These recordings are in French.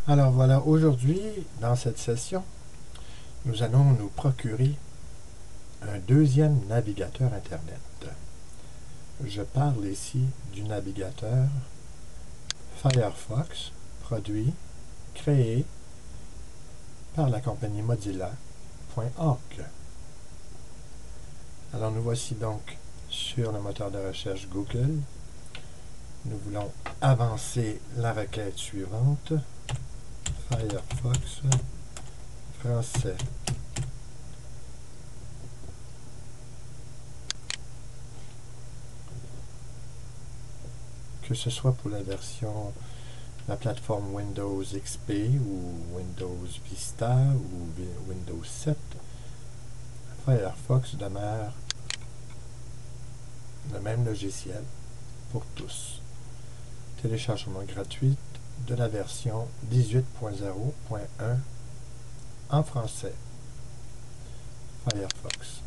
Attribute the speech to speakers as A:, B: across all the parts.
A: Alors voilà, aujourd'hui, dans cette session, nous allons nous procurer un deuxième navigateur Internet. Je parle ici du navigateur Firefox, créé par la compagnie Mozilla.org. Alors nous voici donc sur le moteur de recherche Google. Nous voulons avancer la requête suivante. Firefox français. Que ce soit pour la plateforme Windows XP ou Windows Vista ou Windows 7, Firefox demeure le même logiciel pour tous. Téléchargement gratuit de la version 18.0.1 en français. Firefox.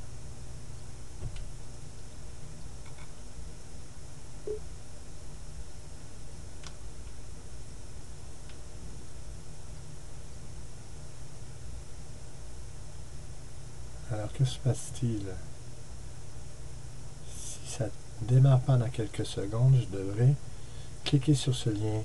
A: Alors que se passe-t-il? Si ça ne démarre pas dans quelques secondes, je devrais cliquer sur ce lien.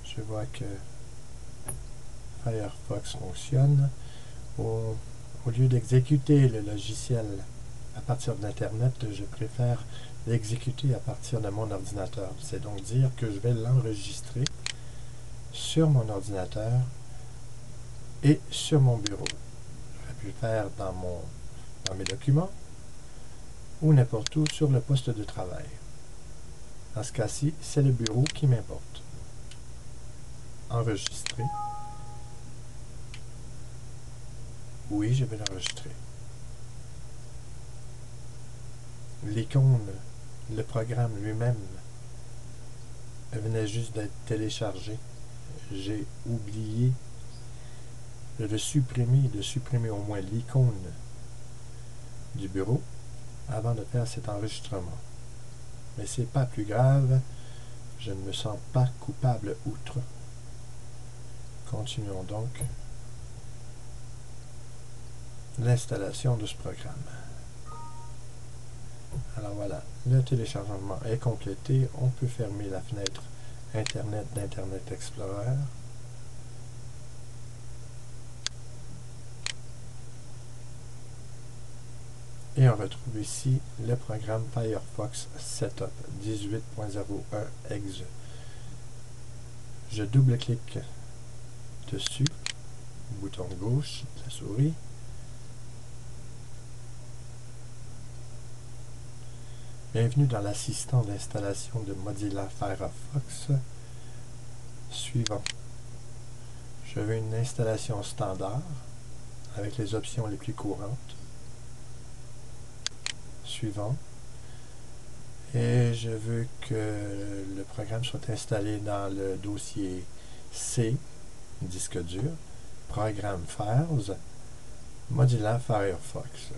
A: Je vois que Firefox fonctionne. Au lieu d'exécuter le logiciel à partir d'Internet, je préfère l'exécuter à partir de mon ordinateur. C'est donc dire que je vais l'enregistrer sur mon ordinateur et sur mon bureau. J'aurais pu le faire dans mes documents ou n'importe où sur le poste de travail. Dans ce cas-ci, c'est le bureau qui m'importe. Enregistrer. Oui, je vais l'enregistrer. L'icône, le programme lui-même venait juste d'être téléchargé. J'ai oublié de supprimer au moins l'icône du bureau avant de faire cet enregistrement. Mais c'est pas plus grave, je ne me sens pas coupable outre. Continuons donc l'installation de ce programme. Alors voilà, le téléchargement est complété. On peut fermer la fenêtre Internet d'Internet Explorer. Et on retrouve ici le programme Firefox Setup 18.01 exe. Je double-clique dessus, bouton gauche de la souris. Bienvenue dans l'assistant d'installation de Mozilla Firefox. Suivant. Je veux une installation standard avec les options les plus courantes. Suivant. Et je veux que le programme soit installé dans le dossier C, disque dur, Programme Files, Mozilla Firefox.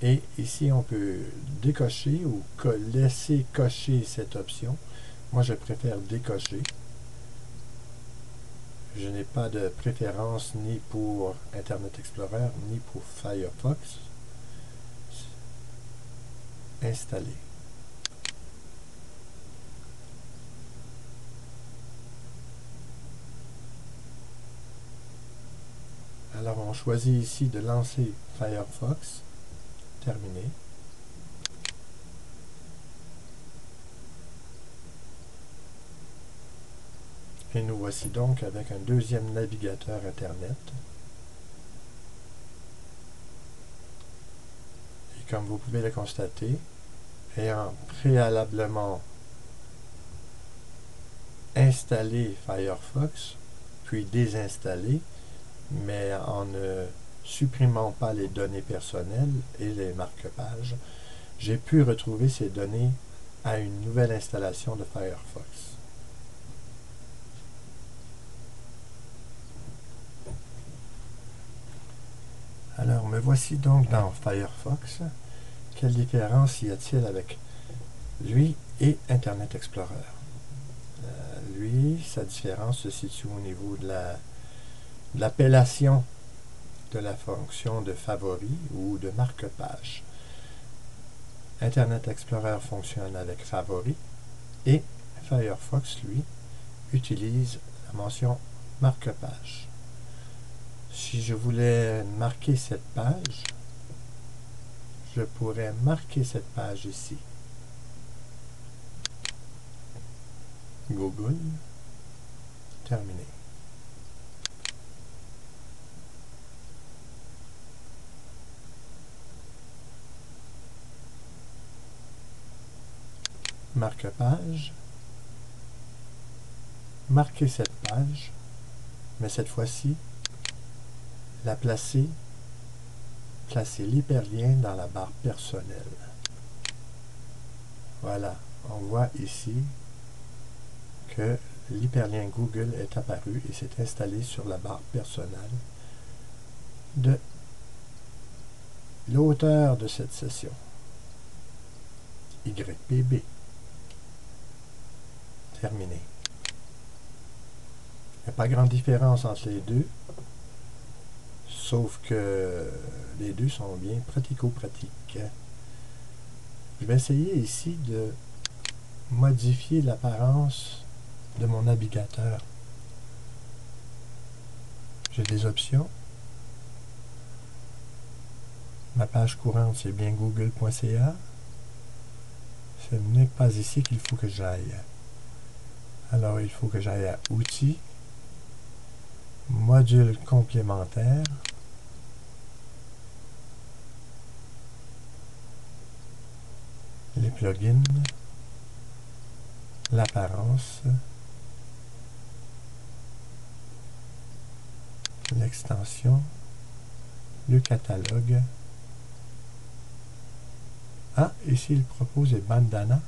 A: Et ici, on peut décocher ou laisser cocher cette option. Moi, je préfère décocher. Je n'ai pas de préférence ni pour Internet Explorer, ni pour Firefox. Installer. Alors, on choisit ici de lancer Firefox. Terminé. Et nous voici donc avec un deuxième navigateur Internet. Et comme vous pouvez le constater, ayant préalablement installé Firefox, puis désinstallé, mais en ne supprimant pas les données personnelles et les marque-pages, j'ai pu retrouver ces données à une nouvelle installation de Firefox. Alors, me voici donc dans Firefox, Quelle différence y a-t-il avec lui et Internet Explorer? Lui, sa différence se situe au niveau de l'appellation de la fonction de favori ou de marque-page. Internet Explorer fonctionne avec favori et Firefox, lui, utilise la mention marque-page. Si je voulais marquer cette page, je pourrais marquer cette page ici. Google, terminé. Marque-page, marquer cette page, mais cette fois-ci, placer l'hyperlien dans la barre personnelle. Voilà, on voit ici que l'hyperlien Google est apparu et s'est installé sur la barre personnelle de l'auteur de cette session, YPB. Terminé. Il n'y a pas grande différence entre les deux, sauf que les deux sont bien pratico-pratiques. Je vais essayer ici de modifier l'apparence de mon navigateur. J'ai des options. Ma page courante, c'est bien google.ca. Ce n'est pas ici qu'il faut que j'aille. Alors, il faut que j'aille à Outils, Modules complémentaires, les plugins, l'apparence, l'extension, le catalogue. Ah, ici il propose des bandanas.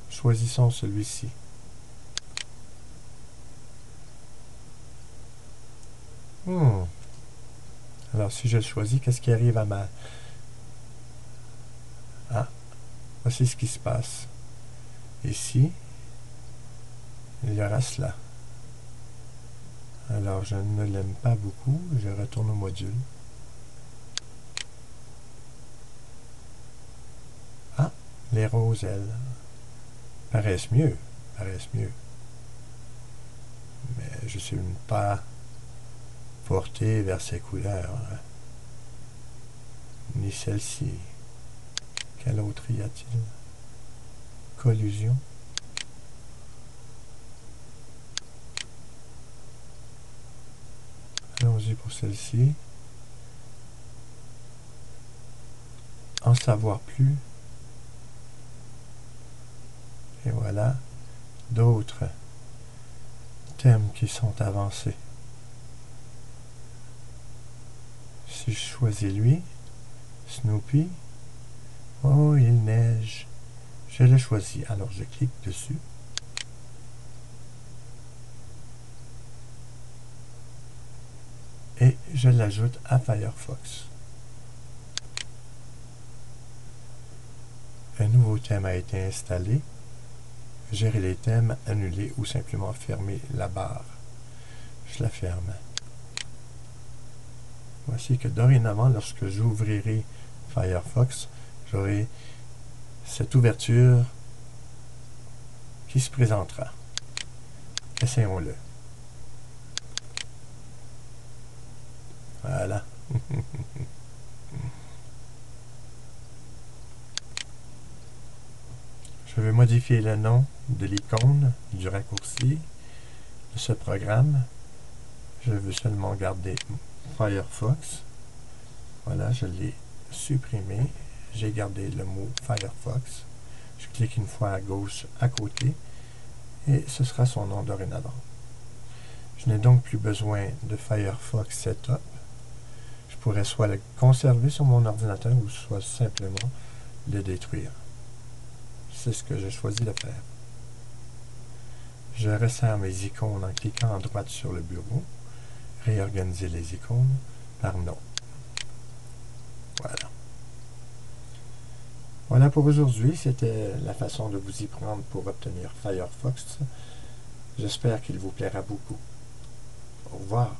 A: Choisissons celui-ci. Alors, si je le choisis, qu'est-ce qui arrive à ma... Ah, voici ce qui se passe. Ici, il y aura cela. Alors, je ne l'aime pas beaucoup. Je retourne au module. Ah, les roses, elles, paraissent mieux. Mais je ne suis pas porté vers ces couleurs. Ni celle-ci. Quelle autre y a-t-il? Collusion. Allons-y pour celle-ci. En savoir plus. Et voilà d'autres thèmes qui sont avancés. Si je choisis lui, Snoopy, oh, il neige. Je l'ai choisi, alors je clique dessus. Et je l'ajoute à Firefox. Un nouveau thème a été installé. Gérer les thèmes, annuler ou simplement fermer la barre. Je la ferme. Voici que dorénavant, lorsque j'ouvrirai Firefox, j'aurai cette ouverture qui se présentera. Essayons-le. Voilà. Je vais modifier le nom de l'icône, du raccourci de ce programme. Je veux seulement garder Firefox. Voilà, je l'ai supprimé. J'ai gardé le mot Firefox. Je clique une fois à gauche à côté et ce sera son nom dorénavant. Je n'ai donc plus besoin de Firefox Setup. Je pourrais soit le conserver sur mon ordinateur ou soit simplement le détruire. C'est ce que j'ai choisi de faire. Je resserre mes icônes en cliquant à droite sur le bureau. Réorganiser les icônes par nom. Voilà. Voilà pour aujourd'hui. C'était la façon de vous y prendre pour obtenir Firefox. J'espère qu'il vous plaira beaucoup. Au revoir.